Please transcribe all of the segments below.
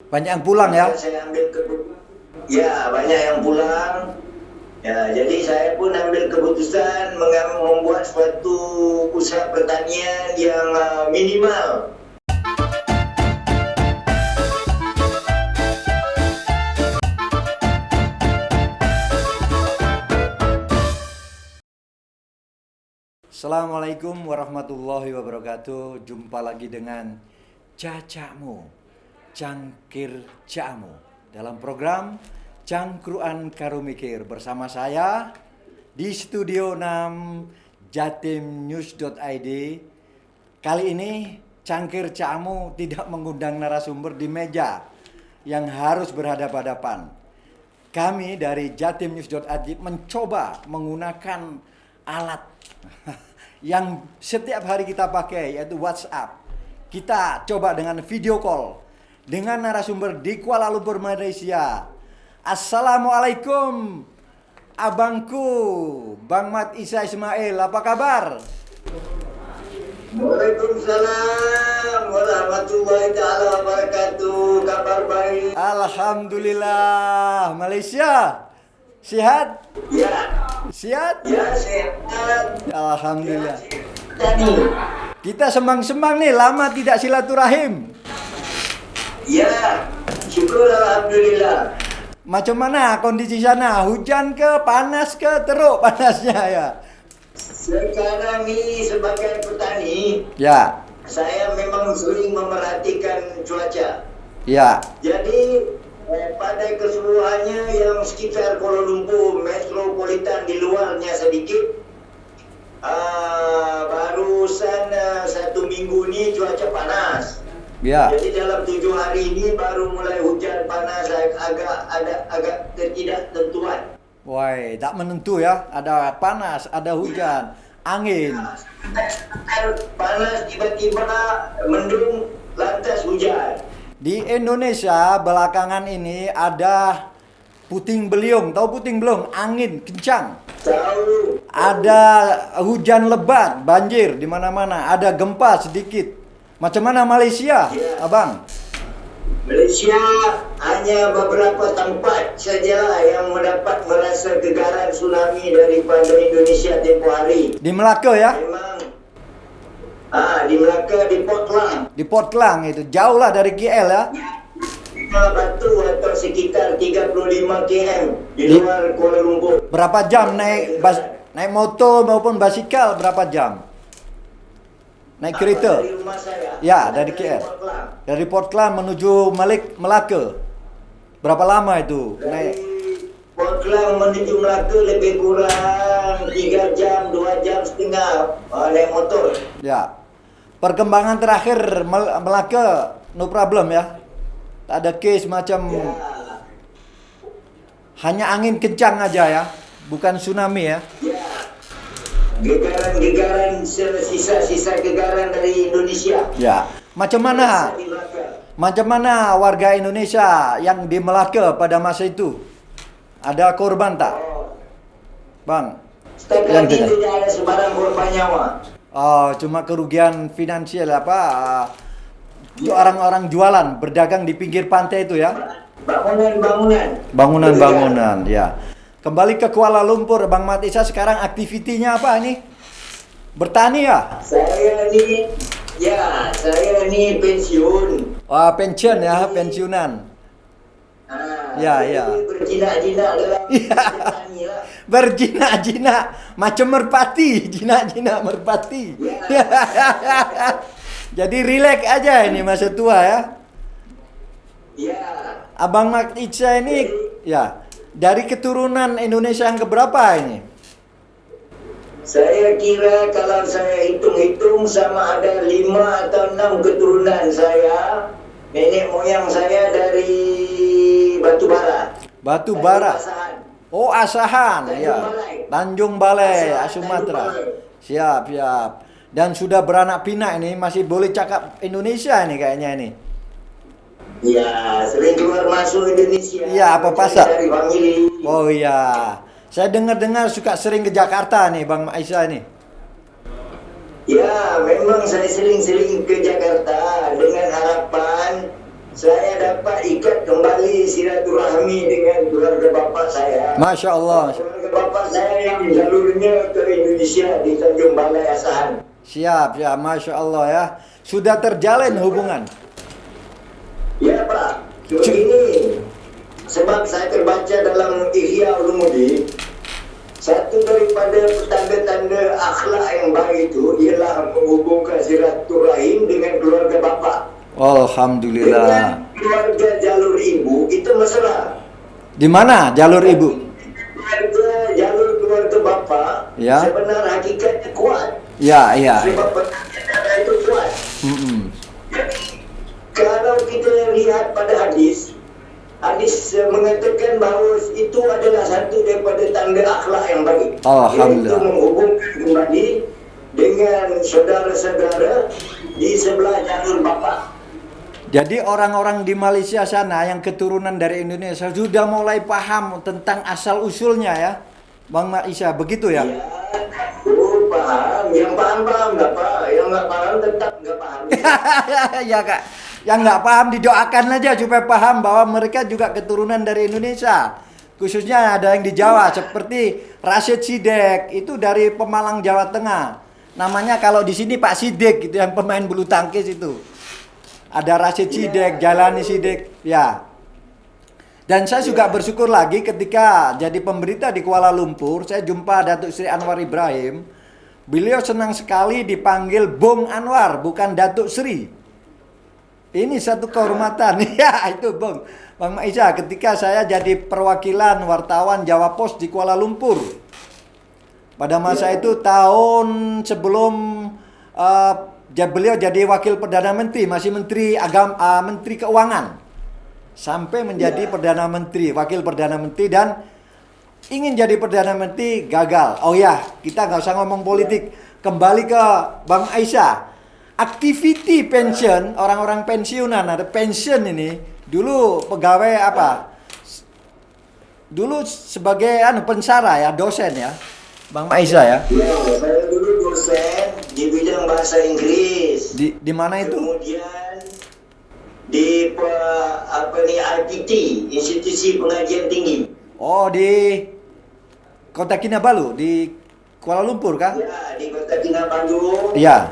Banyak yang pulang ya? Maka saya ambil ya banyak yang pulang. Ya, jadi saya pun ambil keputusan membuat suatu usaha pertanian yang minimal. Assalamualaikum warahmatullahi wabarakatuh. Jumpa lagi dengan Cacakmu, Cangkir Cakmu, dalam program Cangkruan Karo Mikir bersama saya di Studio 6 jatimnews.id. Kali ini Cangkir Cakmu tidak mengundang narasumber di meja yang harus berhadapan-hadapan. Kami dari jatimnews.id mencoba menggunakan alat yang setiap hari kita pakai, yaitu WhatsApp. Kita coba dengan video call dengan narasumber di Kuala Lumpur, Malaysia. Assalamualaikum abangku, Bang Mat Isa Ismail, apa kabar? Waalaikumsalam warahmatullahi taala wabarakatuh. Kabar baik. Alhamdulillah. Malaysia sehat? Ya, Sehat? ya sehat. Alhamdulillah. Tani. Kita semang-semang nih, lama tidak silaturahim. Ya, syukur alhamdulillah. Macam mana kondisi sana? Hujan ke, panas ke, teruk panasnya ya? Sekarang ini sebagai petani, Ya, saya memang sering memerhatikan cuaca. ya, Jadi pada keseluruhannya yang sekitar Kuala Lumpur metropolitan, di luarnya sedikit, barusan 1 minggu ini cuaca panas. ya. Jadi dalam 7 hari ini baru mulai hujan panas, agak ketidak tentuan. Woi, tak menentu ya. Ada panas, ada hujan, angin. Panas tiba-tiba mendung, lantas hujan. Di Indonesia belakangan ini ada puting beliung. Tahu puting beliung? Angin kencang. Tahu. Ada hujan lebat, banjir di mana-mana. Ada gempa sedikit. Macam mana Malaysia, Ya. Abang? Malaysia hanya beberapa tempat saja yang mendapat merasa gegaran tsunami daripada Indonesia tempoh hari. Di Melaka ya? Memang di Melaka, di Port Klang, Di Port Klang itu. Jauh lah dari KL ya? Batu atau sekitar 35 km di luar Kuala Lumpur. Berapa jam naik naik motor maupun basikal, berapa jam? Naik kereta? Dari rumah saya. Ya, dari KL. Port Klang. Dari Port Klang menuju Melaka. Berapa lama itu Dari naik? Port Klang menuju Melaka lebih kurang 3 jam, 2,5 jam naik motor. Ya. Perkembangan terakhir Melaka no problem ya. Tak ada kes macam Ya. hanya angin kencang aja ya. Bukan tsunami ya. Ya, gegaran-gegaran, sisa-sisa gegaran dari Indonesia. Ya. Macam mana? Di Melaka. Macam mana warga Indonesia yang di Melaka pada masa itu? Ada korban tak, Oh, Bang? setakat ini tidak. tidak ada sebarang korban nyawa. Oh, cuma kerugian finansial apa? Untuk orang-orang jualan berdagang di pinggir pantai itu ya. Bangunan-bangunan. Bangunan-bangunan ya. Kembali ke Kuala Lumpur, Bang Mat Isa, sekarang aktivitinya apa ini? Bertani ya? Saya ini pensiun. Wah, pensiun ya, pensiunan. Ya, Jadi ya. berjinak-jinak dalam Ya. bertani lah. Berjinak-jinak macam merpati, jinak-jinak merpati. Ya. Jadi rileks aja ini masa tua ya. Ya. Abang Mat Isa ini ya, dari keturunan Indonesia yang keberapa ini? Saya kira kalau saya hitung-hitung sama ada 5 atau 6 keturunan saya. Nenek moyang saya dari Batu Bara. Batu Bara. Asahan. Oh, Asahan Tanjung ya. Balai. Tanjung Balai, Asahan, Sumatera. Tanjung Balai. Siap, siap. Dan sudah beranak pinak ini, masih boleh cakap Indonesia ini kayaknya ini. Ya, sering keluar masuk Indonesia. Iya, apa pasar? Dari famili. Oh iya. Saya dengar-dengar suka sering ke Jakarta nih Bang Aisyah ini. Ya, memang saya sering-sering ke Jakarta dengan harapan saya dapat ikat kembali silaturahmi dengan keluarga bapak saya. Masya Allah. Keluarga bapak saya yang jalurnya ke Indonesia di Tanjung Balai Asahan. Siap, ya, Masya Allah ya. Sudah terjalin hubungan. Ya Pak, begini. Sebab saya terbaca dalam Ihya Ulumuddin, satu daripada tanda-tanda akhlak yang baik itu ialah menghubungkan silaturahim dengan keluarga bapak. Alhamdulillah. Dengan keluarga jalur ibu itu mesra. Di mana jalur ibu? Jalur keluarga bapak Ya. sebenar hakikatnya kuat. Ya, ya. Sebab pertanyaan itu kuat. Mm-mm. Kalau kita lihat pada hadis mengatakan bahawa itu adalah satu daripada tanda akhlak yang baik. Alhamdulillah. Iaitu menghubungkan kembali dengan saudara-saudara di sebelah jalur bapa. Jadi orang-orang di Malaysia sana yang keturunan dari Indonesia sudah mulai paham tentang asal usulnya ya, Bang Maisha, begitu ya? Paham. Yang paham nggak Pak. Yang nggak paham tetap nggak paham. Ya Kak, yang nggak paham didoakan aja supaya paham bahwa mereka juga keturunan dari Indonesia. Khususnya ada yang di Jawa seperti Rashid Sidek itu dari Pemalang, Jawa Tengah. Namanya kalau di sini Pak Sidek gitu, yang pemain bulu tangkis itu. Ada Rashid Sidek, Jalani Sidek, ya. Dan saya juga bersyukur lagi ketika jadi pemberita di Kuala Lumpur, saya jumpa Datuk Sri Anwar Ibrahim. Beliau senang sekali dipanggil Bung Anwar, bukan Datuk Sri. Ini satu kehormatan. Ya, itu Bang Maisha, ketika saya jadi perwakilan wartawan Jawa Pos di Kuala Lumpur. Pada masa itu tahun sebelum beliau jadi wakil Perdana Menteri, masih Menteri Keuangan. Sampai menjadi Perdana Menteri, wakil Perdana Menteri, dan ingin jadi Perdana Menteri gagal. Oh ya, kita nggak usah ngomong politik. Kembali ke Bang Maisha. Activity pension, orang-orang pensiunan, ada pension ini. Dulu pegawai apa? Dulu sebagai pensara ya, dosen ya. Bang Maisha ya. Ya, saya dulu dosen di bidang bahasa Inggris. Di mana itu? Kemudian di IPT, Institusi Pengajian Tinggi. Oh, di Kota Kinabalu, di Kuala Lumpur kah? Ya, di Kota Kinabalu. Iya.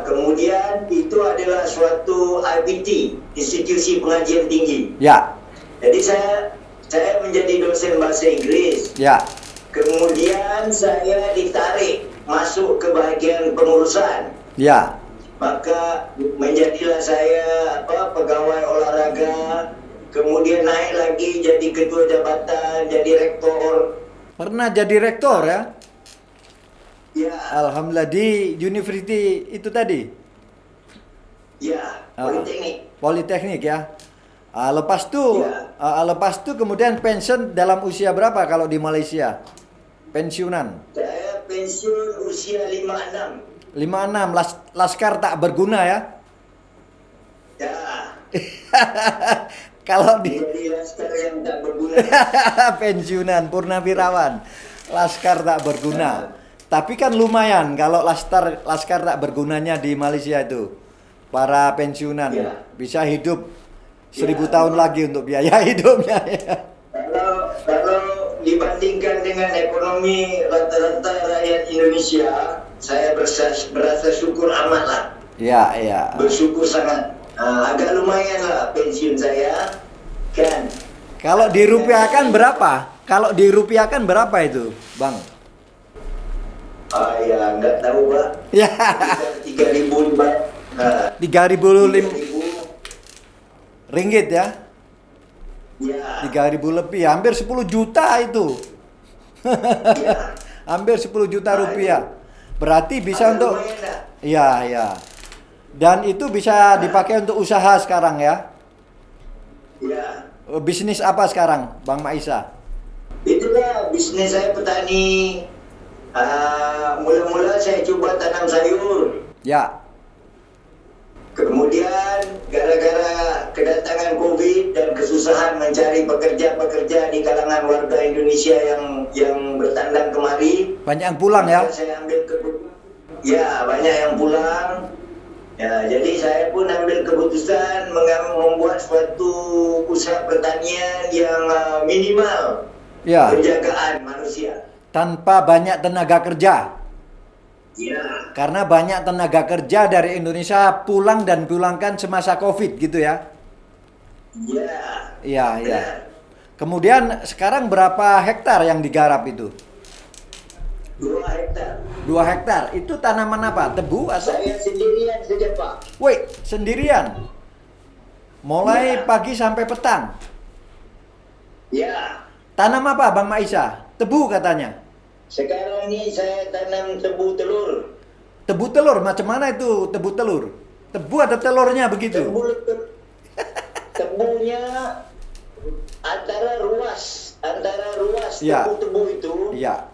Kemudian itu adalah suatu IPT, Institusi Pengajian Tinggi. Ya. Jadi saya menjadi dosen bahasa Inggris. Ya. Kemudian saya ditarik masuk ke bahagian pengurusan. Ya. Maka menjadilah saya pegawai olahraga, kemudian naik lagi jadi ketua jabatan, jadi rektor. Pernah jadi rektor ya? Ya, Alhamdulillah di university itu tadi. ya, politeknik. Politeknik ya. Lepas itu kemudian pensiun dalam usia berapa kalau di Malaysia? Pensiunan. Saya pensiun usia 56. 56, laskar tak berguna ya. Ya. Kalau di Jadi laskar yang tak berguna. pensiunan purnawirawan, laskar tak berguna. Tapi kan lumayan kalau laskar tak bergunanya di Malaysia itu. Para pensiunan bisa hidup 1000 tahun lagi untuk biaya hidupnya ya. Kalau dibandingkan dengan ekonomi rata-rata rakyat Indonesia, saya berasa syukur amat lah. Iya, iya. Bersyukur sangat. Agak lumayan lah pensiun saya, kan. Kalau dirupiahkan berapa? Kalau dirupiahkan berapa itu, Bang? Ya nggak tahu Pak. Ya. 3.000 Pak. 3.005 ringgit ya. Ya. 3.000 lebih, hampir 10 juta itu. Ya. Hampir 10 juta rupiah. Berarti bisa untuk Lumayan lah. iya, iya. Dan itu bisa dipakai untuk usaha sekarang ya. Ya. Bisnis apa sekarang, Bang Maisha? Itulah bisnis saya petani. Mula-mula saya coba tanam sayur. Ya. Kemudian gara-gara kedatangan COVID dan kesusahan mencari pekerja-pekerja di kalangan warga Indonesia yang bertandang kemari, Banyak yang pulang ya. saya ambil banyak yang pulang. Ya, jadi saya pun ambil keputusan membuat suatu usaha pertanian yang minimal Ya, penjagaan manusia. tanpa banyak tenaga kerja. Ya, Karena banyak tenaga kerja dari Indonesia pulang dan pulangkan semasa Covid gitu ya. ya, Iya, iya. benar. Kemudian sekarang berapa hektar yang digarap itu? 2 hektar. 2 hektar. Itu tanaman apa? Tebu atau? Saya sendirian saja, Pak. Woi, sendirian. Mulai Ya. pagi sampai petang. Ya, Tanam apa Bang Maisa? Tebu katanya. sekarang ini saya tanam tebu telur. Tebu telur, macam mana itu tebu telur? Tebu ada telurnya begitu? Tebunya antara ruas Ya. tebu-tebu itu. Iya.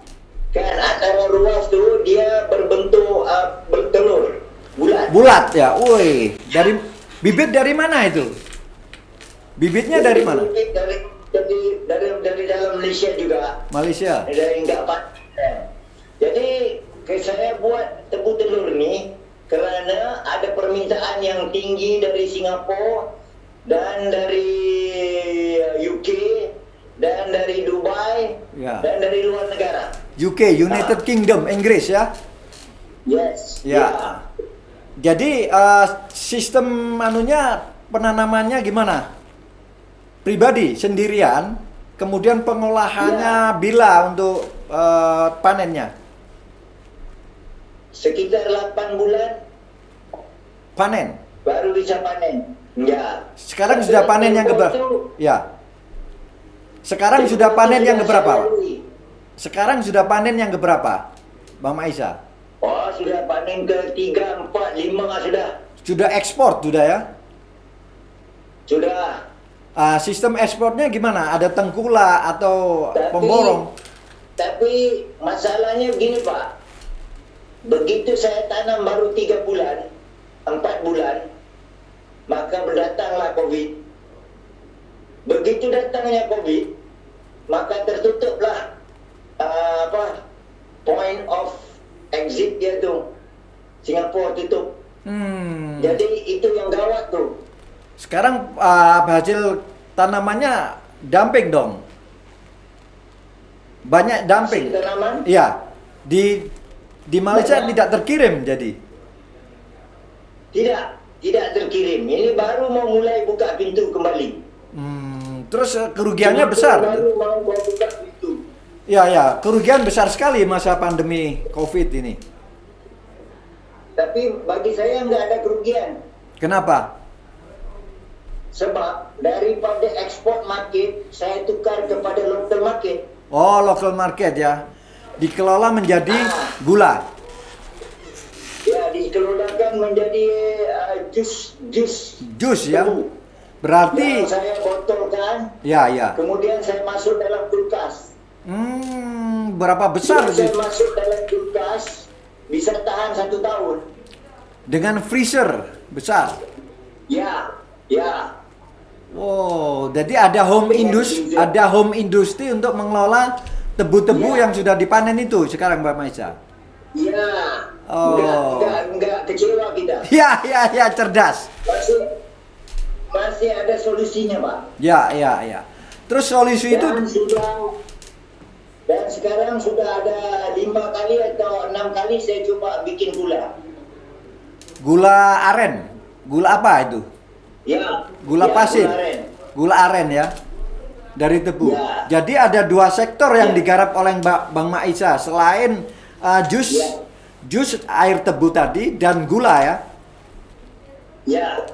Kan antara ruas tuh dia berbentuk bertelur bulat. Bulat ya. Woi, dari bibit dari mana itu? Bibitnya dari mana? Dari dalam Malaysia juga. Malaysia. Dari enggak panen. Jadi saya buat tebu telur ni kerana ada permintaan yang tinggi dari Singapura dan dari UK dan dari Dubai Ya. dan dari luar negara. UK, United Kingdom, Inggris ya. Yes. Ya. Jadi sistem penanamannya gimana? Pribadi sendirian, kemudian pengolahannya bila untuk panennya? Sekitar 8 bulan Panen. baru bisa panen. Ya. Sekarang sudah panen yang keberapa? Ya. Sekarang sudah panen yang keberapa, Pak? Sekarang sudah panen yang keberapa, Bang Maisa? Oh, sudah panen ke 3, 4, 5 sudah. Sudah ekspor sudah ya? Sudah. Sistem ekspornya gimana? Ada tengkulak atau pemborong? Tapi masalahnya begini, Pak. Begitu saya tanam baru 3 bulan, 4 bulan, maka berdatanglah COVID. Begitu datangnya COVID, maka tertutuplah point of exit dia tu. Singapura tutup. Jadi itu yang gawat tu. Sekarang hasil tanamannya dumping dong. Banyak dumping. Hasil tanaman? Iya. Di Malaysia Banyak. tidak terkirim jadi. Tidak terkirim. Ini baru mau mulai buka pintu kembali. Terus kerugiannya besar. Baru mau buka pintu. Ya, ya, kerugian besar sekali masa pandemi Covid ini. Tapi bagi saya nggak ada kerugian. Kenapa? Sebab daripada ekspor market, saya tukar kepada local market. Oh, local market ya. Dikelola menjadi gula. Ya, dikelolakan menjadi jus Jus ya. tebu. Berarti Yang saya botolkan, ya, ya. kemudian saya masuk dalam kulkas. Berapa besar Bila saya itu? masuk dalam kulkas, bisa tahan 1 tahun. Dengan freezer besar. Ya. Wow, jadi ada home industry untuk mengelola tebu-tebu Ya. yang sudah dipanen itu sekarang, Mbak Maisa. Ya. Oh. Enggak kecewa kita. Ya, ya, ya, cerdas. Masih ada solusinya, Pak. Ya, ya, ya. Terus solusi itu Dan sekarang sudah ada 5 kali atau 6 kali saya coba bikin gula. gula aren. Gula apa itu? Ya. Gula pasir. Gula aren. Gula aren ya. Dari tebu. Ya. Jadi ada 2 sektor yang Ya. digarap oleh Bang Maisa selain jus Ya. jus air tebu tadi dan gula ya. Ya.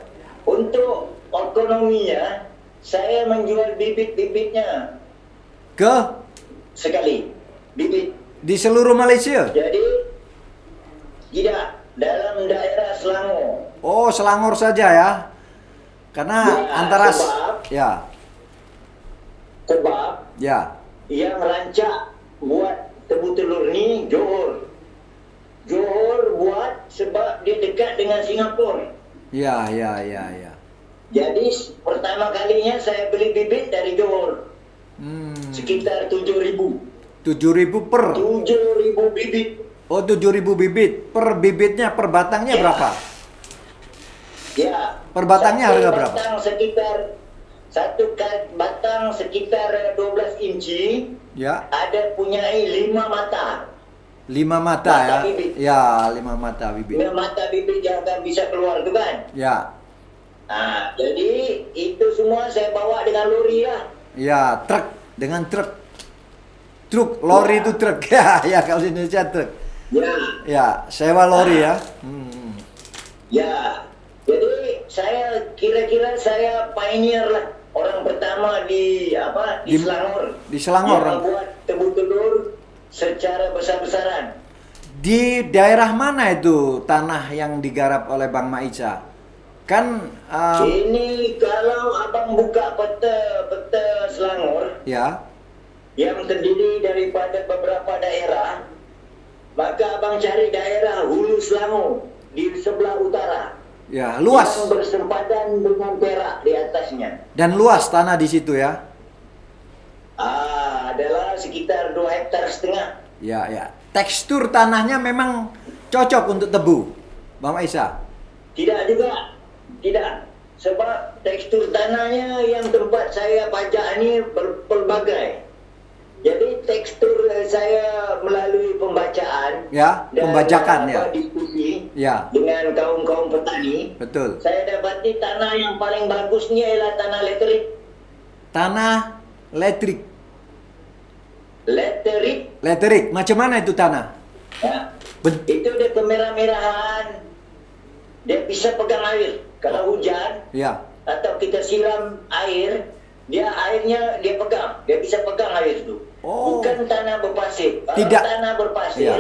Untuk ekonominya, saya menjual bibit-bibitnya Ke sekali. Bibit. di seluruh Malaysia. Jadi tidak dalam daerah Selangor. Oh, Selangor saja ya. Karena Ya, antara sebab ya. yang rancak buat tebu telur ni Johor. Johor buat sebab dia dekat dengan Singapura. Ya. Jadi pertama kalinya saya beli bibit dari Johor. Sekitar 7.000. 7.000 per. 7.000 bibit. Oh, 7.000 bibit. Per bibitnya, per batangnya Ya. berapa? Ya. Per batangnya Satu harga berapa? Batang sekitar batang sekitar 12 inci. Ya. Ada punyai 5 mata. 5 mata Mata ya. bibit. Ya, 5 mata bibit. 5 mata bibit yang akan bisa keluar tu kan. Ya. Nah, jadi itu semua saya bawa dengan lori lah. Ya, truk dengan truk. Truk, lori Ya. itu truk. Ya, ya kalau di Indonesia truk. Ya. Ya, sewa lori ya. Ya. Jadi saya kira-kira saya pioneer lah. Orang pertama di Di- Selangor. di Selangor. Yang membuat tebu telur secara besar-besaran. Di daerah mana itu tanah yang digarap oleh Bang Maisa? Kan Ini kalau abang buka peta Selangor ya, yang terdiri daripada beberapa daerah, maka abang cari daerah Hulu Selangor di sebelah utara. ya luas Yang bersempatan dengan Perak di atasnya. dan luas tanah di situ ya. Adalah sekitar 2,5 hektar. Ya, ya. Tekstur tanahnya memang cocok untuk tebu, Bang Maisa. Tidak juga. Tidak. Sebab tekstur tanahnya yang tempat saya pajak ini berpelbagai. Jadi tekstur saya melalui pembacaan Ya, dan pembajakan ya. diskusi Ya, dengan kaum-kaum petani, betul. saya dapati tanah yang paling bagus ni ialah tanah leterik. Tanah letrik. Leterik, Macam mana itu tanah? ya. Ben- Itu dia kemerah-merahan. Dia bisa pegang air. Kalau hujan ya. atau kita siram air, airnya dia pegang. Dia bisa pegang air itu. Oh. Bukan tanah berpasir. Kalau Tidak. tanah berpasir, Ya.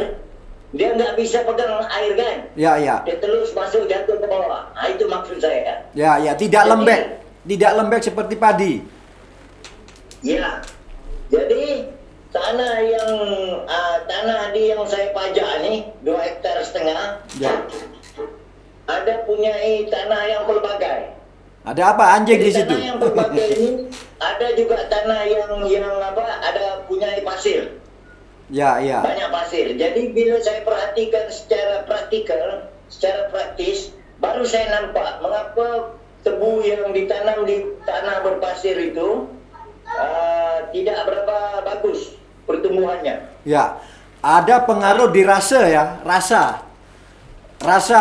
dia nggak bisa pegang air kan? Ya, ya. Dia terus masuk jatuh ke bawah. Itu maksud saya. Ya, ya, tidak Jadi- lembek. Tidak lembek seperti padi. Ya. Jadi tanah yang saya pajak ni 2,5 hektar. Ya. Ada punyai tanah yang pelbagai. Ada apa anjing di Jadi situ? tanah yang pelbagai ini ada juga tanah yang ada punyai pasir. Ya, ya. Banyak pasir. Jadi bila saya perhatikan secara praktis, baru saya nampak mengapa tebu yang ditanam di tanah berpasir itu tidak berapa bagus pertumbuhannya. Ya. Ada pengaruh di rasa ya, rasa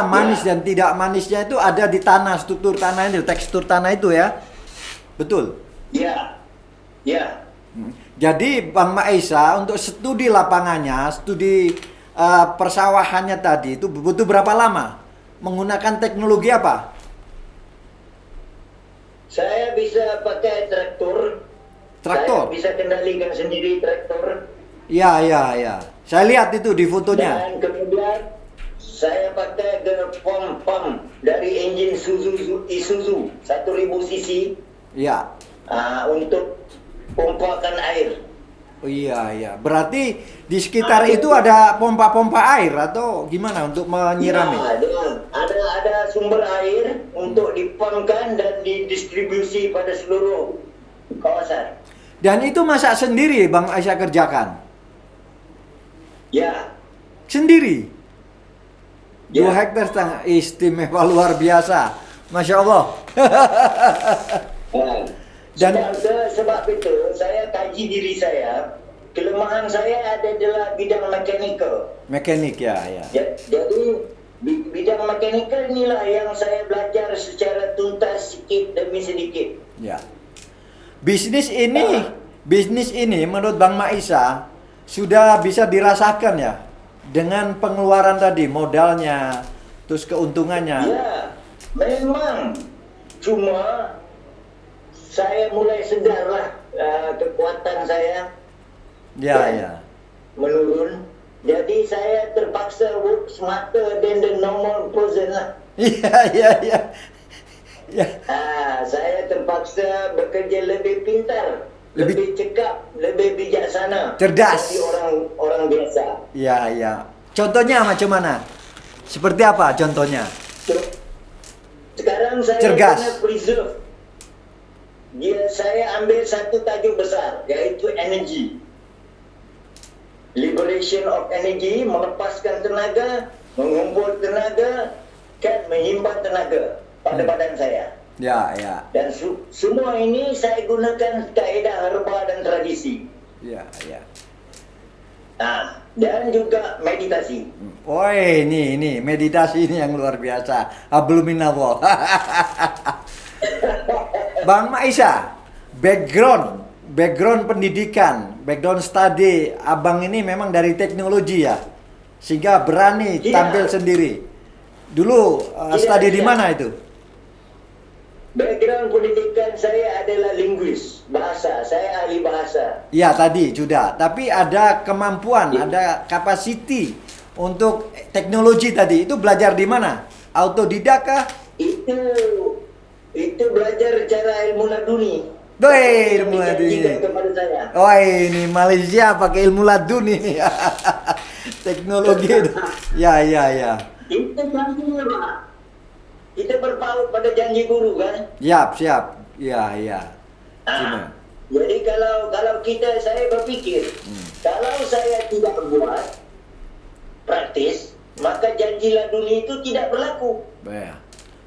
manis dan tidak manisnya itu ada di tanah, struktur tanah itu, tekstur tanah itu ya. Betul. Ya, ya. Jadi Bang Maisa untuk studi lapangannya, studi persawahannya tadi itu butuh berapa lama? Menggunakan teknologi apa? Saya bisa pakai traktor. Traktor? Saya bisa kendalikan sendiri traktor. Ya, ya, ya. Saya lihat itu di fotonya. Dan kemudian saya pakai pom dari engine Isuzu 1000 cc Ya. untuk pompakan air. Oh iya, iya. Berarti di sekitar itu ada pompa-pompa air atau gimana untuk menyirami? Ya, ada sumber air untuk dipampkan dan didistribusi pada seluruh kawasan. Dan itu masak sendiri Bang Aisyah kerjakan? Ya. Sendiri? Ya. 2,5 hektar istimewa luar biasa. Masya Allah. Dan- sebab itu saya kaji diri saya. Kelemahan saya adalah bidang mekanikal. Mekanik ya, ya. Jadi bidang mekanikal inilah yang saya belajar secara tuntas sedikit demi sedikit. Ya. Bisnis ini menurut Bang Maisa sudah bisa dirasakan ya dengan pengeluaran tadi, modalnya, terus keuntungannya. Ya, memang. Cuma saya mulai sedarlah kekuatan saya Ya, ya. menurun. Jadi saya terpaksa work smarter than the normal person lah. Iya, iya, iya. Ya. Saya terpaksa bekerja lebih pintar, Lebih- lebih cekap, lebih bijaksana. Cerdas. Dari orang biasa. Ya, ya. Contohnya macam mana? Seperti apa contohnya? Sekarang saya Cergas. kena preserve. Saya ambil satu tajuk besar, yaitu energy. Liberation of energy, melepaskan tenaga, mengumpul tenaga, kan menyimpan tenaga. pada badan saya. Ya, ya. Dan semua ini saya gunakan kaedah herba dan tradisi. Ya, ya. Nah, dan juga meditasi. Woi, ini meditasi ini yang luar biasa. Habluminallah. Bang Maisa, background pendidikan, background study abang ini memang dari teknologi ya, sehingga berani Iya. tampil sendiri. Dulu Iya, study di iya. mana itu? Background pendidikan saya adalah linguis, bahasa. Saya ahli bahasa. Ya tadi sudah, tapi ada kemampuan, ada capacity untuk teknologi tadi. Itu belajar di mana? Autodidak kah? Itu belajar cara ilmu laduni. Doi, ilmu laduni. Dijanjikan kepada saya. Oh ini Malaysia pakai ilmu laduni nih. Teknologi itu. Ya, ya, ya. Itu janjinya, Pak. Kita berpaut pada janji guru kan. Siap. Ya, ya. Nah, jadi kalau saya berpikir, kalau saya tidak buat praktis, maka janji laduni itu tidak berlaku. Ya.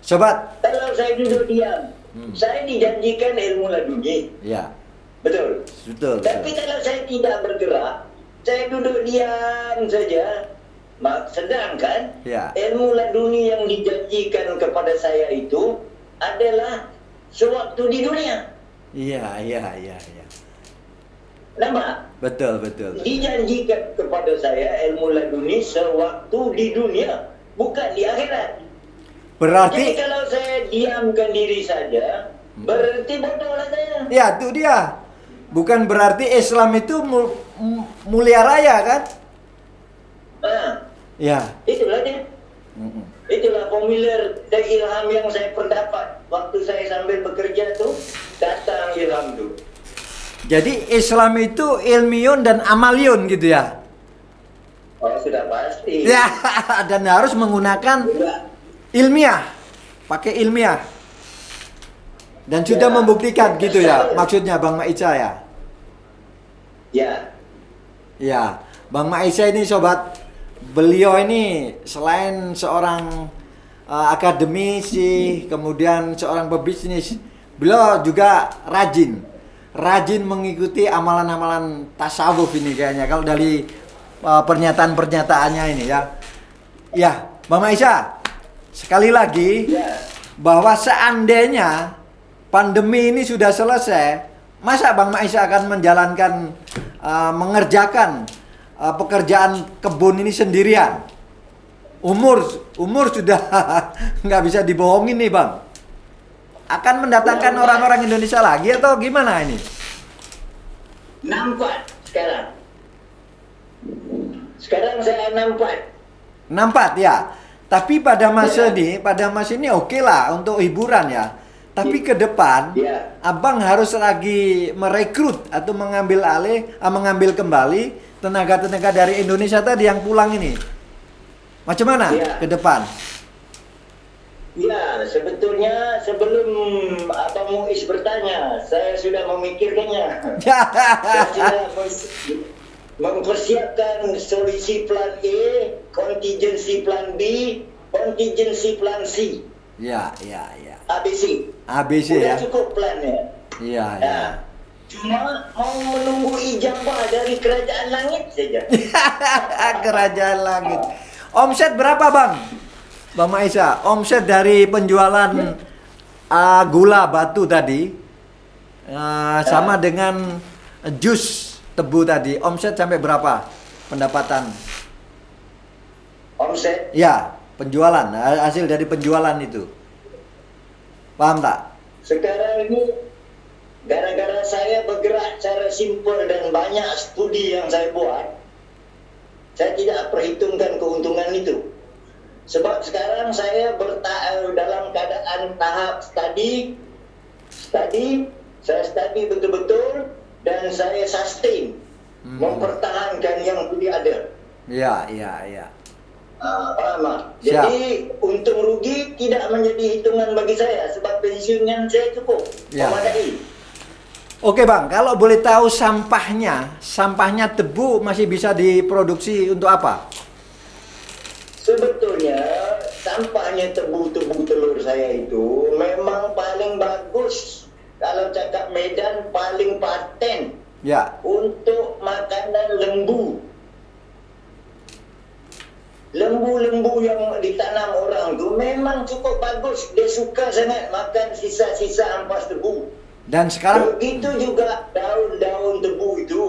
Sobat. Kalau saya duduk diam, saya dijanjikan ilmu laduni. Ya. Betul. Betul. Tapi kalau saya tidak bergerak, saya duduk diam saja. Sedangkan Ya. ilmu laduni yang dijanjikan kepada saya itu adalah sewaktu di dunia. Iya. Nampak? Betul. Dijanjikan kepada saya ilmu laduni sewaktu di dunia, bukan di akhirat. Jadi Berarti kalau saya diamkan diri saja, berarti bodohlah saya. ya itu dia. Bukan berarti Islam itu mulia raya kan? Nah, Ya. itulah dia. Itulah formulir dan ilham yang saya perdapat waktu saya sambil bekerja tuh, datang ilham tuh. Jadi Islam itu ilmiun dan amaliun gitu ya. Oh sudah pasti. Ya, dan harus menggunakan Sudah. ilmiah. Pakai ilmiah. Dan sudah Ya. membuktikan gitu ya. Maksudnya Bang Maisa ya. Ya. Ya, Bang Maisa ini sobat, beliau ini selain seorang akademisi, kemudian seorang pebisnis, beliau juga rajin mengikuti amalan-amalan tasawuf ini kayaknya kalau dari pernyataan-pernyataannya ini ya. Ya, Bang Maisa, sekali lagi Ya. bahwa seandainya pandemi ini sudah selesai, masa Bang Maisa akan menjalankan mengerjakan pekerjaan kebun ini sendirian? Umur sudah nggak bisa dibohongin nih Bang. Akan mendatangkan orang-orang Indonesia lagi atau gimana ini? Nampak sekarang. Sekarang saya nampak. Nampak ya. Tapi pada masa ini oke lah untuk hiburan ya. Tapi ke depan, Ya. Abang harus lagi merekrut atau mengambil kembali tenaga-tenaga dari Indonesia tadi yang pulang ini. Macam mana Ya. ke depan? Ya, sebetulnya sebelum Abang Muiz bertanya, saya sudah memikirkannya. Saya sudah mempersiapkan solusi plan A, contingency plan B, contingency plan C, Ya. ABC. ABC ya. Sudah cukup plannya. Iya. Nah, cuma mau menunggu ijabah dari kerajaan langit saja. Kerajaan langit. Omset berapa Bang? Bang Maisa, omset dari penjualan gula batu tadi sama dengan jus tebu tadi, omset sampai berapa pendapatan? Omset Ya, penjualan, hasil dari penjualan itu. Paham tak? sekarang ini gara-gara saya bergerak secara simpel dan banyak studi yang saya buat, saya tidak perhitungkan keuntungan itu. Sebab sekarang saya dalam keadaan tahap studi, saya studi betul-betul dan saya sustain, mempertahankan yang sudah ada. Iya. Paham tak? Siap. Jadi untung rugi tidak menjadi hitungan bagi saya sebab pensiunan saya cukup Ya. memadai. Oke Bang, kalau boleh tahu sampahnya tebu masih bisa diproduksi untuk apa? Sebetulnya sampahnya tebu telur saya itu memang paling bagus. Kalau cakap Medan paling paten Ya. untuk makanan lembu. Lembu-lembu yang ditanam orang tu memang cukup bagus. Dia suka sangat makan sisa-sisa ampas tebu. Dan sekarang Begitu juga daun-daun tebu itu.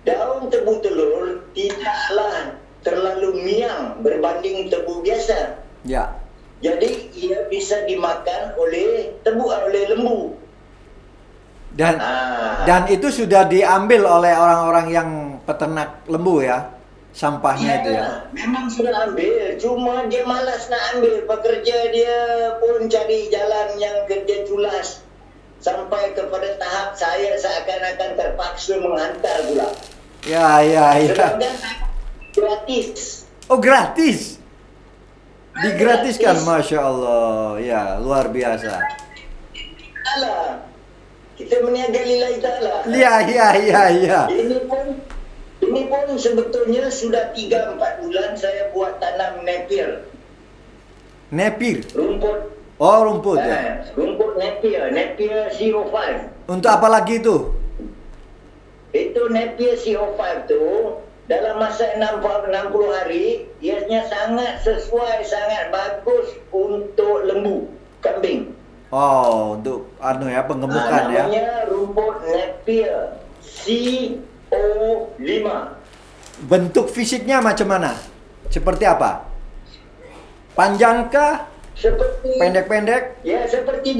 Daun tebu telur tidaklah terlalu miang berbanding tebu biasa. ya. Jadi ia bisa dimakan oleh lembu. Dan Ah. dan itu sudah diambil oleh orang-orang yang peternak lembu ya. Sampahnya itu ya. Memang sudah ambil, cuma dia malas nak ambil. Pekerja dia pun cari jalan yang kerja culas. Sampai kepada tahap saya seakan-akan terpaksa menghantar pula. Ya. Sedangkan gratis. Oh, gratis. Digratiskan, Gratis. Masya Allah. Ya, luar biasa. Alah, kita meniaga lillahi ta'ala. Ya. Ini pun sebetulnya sudah 3-4 bulan saya buat tanam Napier. Nepir. Rumput. Oh, rumput ya. Rumput Napier 05. Untuk apa lagi itu? Itu Napier CO5 tu dalam masa 60 hari ianya sangat sesuai, sangat bagus untuk lembu, kambing. Oh, untuk penggemukan ya. Namanya rumput Napier CO5. Bentuk fisiknya macam mana? Seperti apa? Panjangkah? Seperti Pendek-pendek? ya seperti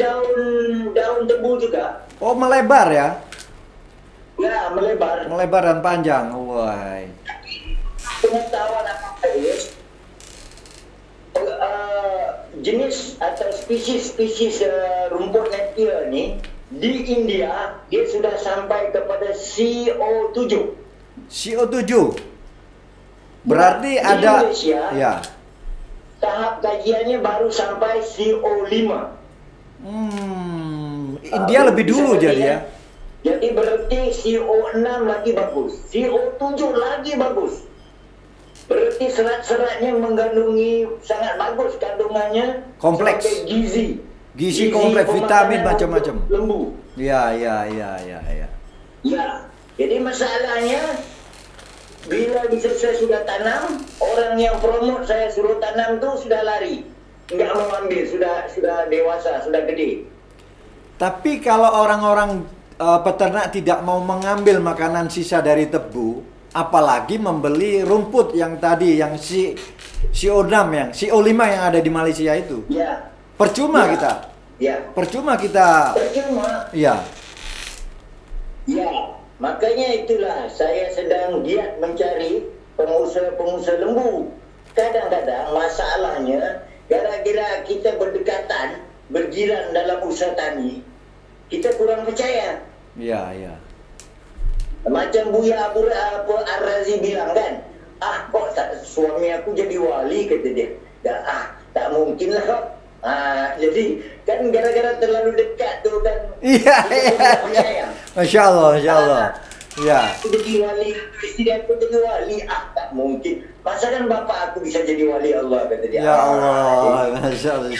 daun tebu juga. Oh, melebar ya? Ya, melebar. Melebar dan panjang. Wah. Pengetahuan apa jenis atau spesies rumput Napier ni di India dia sudah sampai kepada CO7. CO7. Berarti Di ada Indonesia, ya. tahap kajiannya baru sampai CO5. India lebih dulu Bisa jadi ya. lihat. Jadi berarti CO6 lagi bagus, CO7 lagi bagus. Berarti serat-seratnya mengandungi sangat bagus kandungannya. Kompleks. Sampai gizi. Gizi kompleks, pemakanan vitamin untuk macam-macam. Lembu. Ya. Ya. Jadi masalahnya bila bisa saya sudah tanam, orang yang promote saya suruh tanam tu sudah lari. Enggak mau ambil, sudah dewasa, sudah gede. Tapi kalau orang-orang peternak tidak mau mengambil makanan sisa dari tebu, apalagi membeli rumput yang tadi yang CO6 yang CO5 yang ada di Malaysia itu. Ya. Percuma Ya. kita. Ya. Percuma kita. Percuma. Ya. Ya, makanya itulah saya sedang giat mencari pengusaha-pengusaha lembu. Kadang-kadang masalahnya gara-gara kita berdekatan, berjiran dalam usaha tani, kita kurang percaya. Ya. Macam Buya Ar-Razi bilang kan, kok suami aku jadi wali, kata dia. Tak mungkin lah kok. Jadi kan gara-gara terlalu dekat tu kan. Iya. Percaya. Masya Allah. Ya. Aku jadi wali, istri aku jadi wali, tak mungkin. Masa kan bapak aku bisa jadi wali Allah, kata dia. Ya Allah. Masya Allah.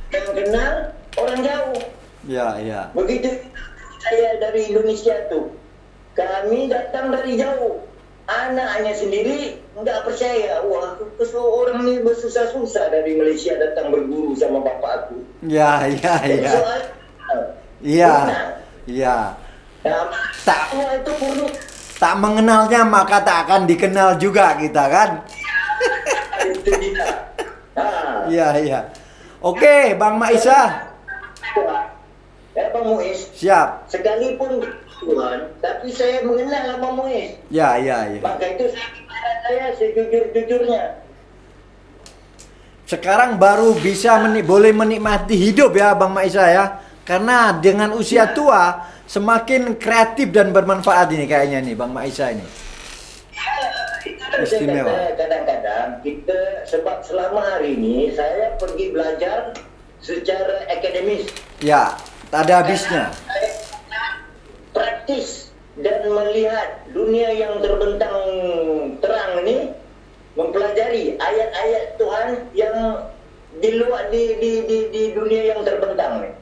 Yang kenal orang jauh. Ya. Begitu saya dari Indonesia tu, kami datang dari jauh. Anaknya sendiri nggak percaya. Wah, orang ni bersusah-susah dari Malaysia datang berguru sama bapak aku. Ya. Soal, Iya. benar. Iya. Tak itu buruk. Tak mengenalnya maka tak akan dikenal juga kita kan? Itu dia. Iya. Oke, Bang Maisa. Ya, Bang Muiz. Siap. Sekalipun Tuhan, tapi saya mengenal Abang Muiz. Ya. Maka itu saya sejujur-jujurnya. Sekarang baru bisa boleh menikmati hidup ya Bang Maisa ya. Karena dengan usia tua semakin kreatif dan bermanfaat ini kayaknya nih Bang Maisa ini. Istimewa. Kadang-kadang kita sebab selama hari ini saya pergi belajar secara akademis. Ya, tak ada habisnya. Saya praktis dan melihat dunia yang terbentang terang ini mempelajari ayat-ayat Tuhan yang di luar di dunia yang terbentang nih.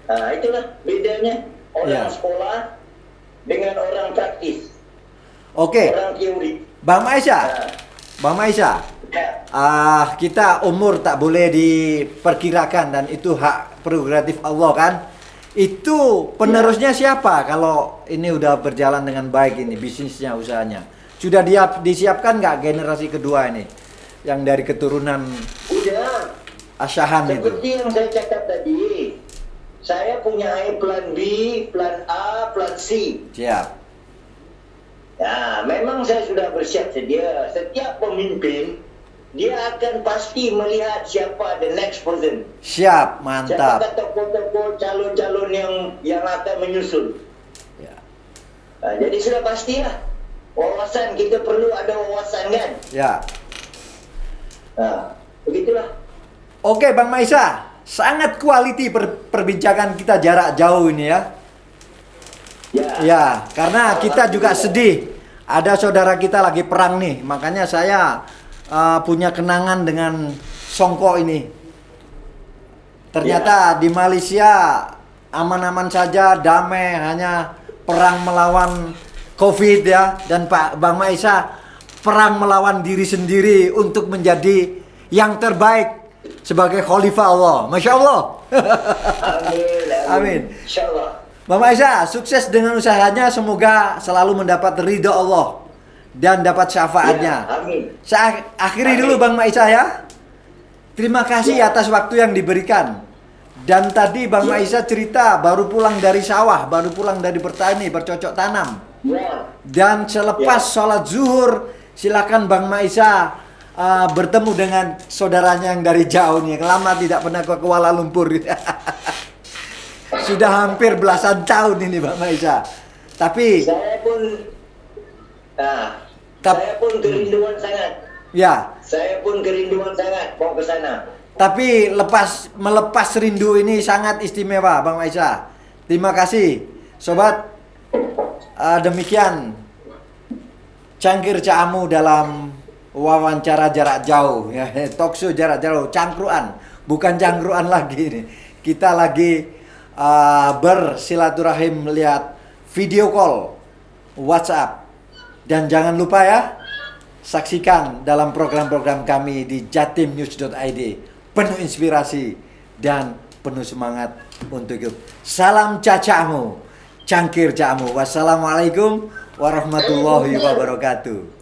Nah, itulah bedanya orang sekolah dengan orang praktis. Oke. Orang teori. Bang Maisa. Bang Maisa. Kita umur tak boleh diperkirakan dan itu hak prerogatif Allah kan. Itu penerusnya siapa kalau ini udah berjalan dengan baik ini bisnisnya, usahanya? Sudah disiapkan nggak generasi kedua ini yang dari keturunan Asyahan itu? Seperti yang saya cakap tadi, saya punya plan B, plan A, plan C. Siap. Ya, memang saya sudah bersiap sedia. Setiap pemimpin dia akan pasti melihat siapa the next person. Siap, mantap. Siapa tokoh-tokoh calon-calon yang akan menyusul. Ya. Nah, jadi sudah pastilah. Wawasan, kita perlu ada wawasan kan? Ya. Nah, begitulah. Oke Bang Maisa, sangat quality perbincangan kita jarak jauh ini ya. Ya, karena kita juga sedih. Ada saudara kita lagi perang nih, makanya saya punya kenangan dengan Songko ini. Ternyata di Malaysia aman-aman saja, damai, hanya perang melawan COVID ya. Dan Pak Bang Maisa perang melawan diri sendiri untuk menjadi yang terbaik sebagai khalifah Allah. Masya Allah. Amin. Insyaallah. Bang Maisa, sukses dengan usahanya. Semoga selalu mendapat ridho Allah dan dapat syafaatnya. Ya, amin. Saya akhiri dulu Bang Maisa ya. Terima kasih atas waktu yang diberikan. Dan tadi Bang Maisa cerita baru pulang dari sawah, baru pulang dari bertani, bercocok tanam. Dan selepas sholat zuhur, silakan Bang Maisa bertemu dengan saudaranya yang dari jauh nih. Lama tidak pernah ke Kuala Lumpur. Sudah hampir belasan tahun ini Bang Maisa. Tapi saya pun kerinduan sangat. Ya. Saya pun kerinduan sangat mau ke sana. Tapi melepas rindu ini sangat istimewa Bang Maisa. Terima kasih sobat. Demikian Cangkir Caamu dalam wawancara jarak jauh ya, talkshow jarak jauh, cangkruan, bukan cangkruan lagi ini. Kita lagi bersilaturahim melihat video call WhatsApp. Dan jangan lupa ya, saksikan dalam program-program kami di jatimnews.id. Penuh inspirasi dan penuh semangat untuk hidup. Salam Cacaamu, Cangkir Caamu. Wassalamualaikum warahmatullahi wabarakatuh.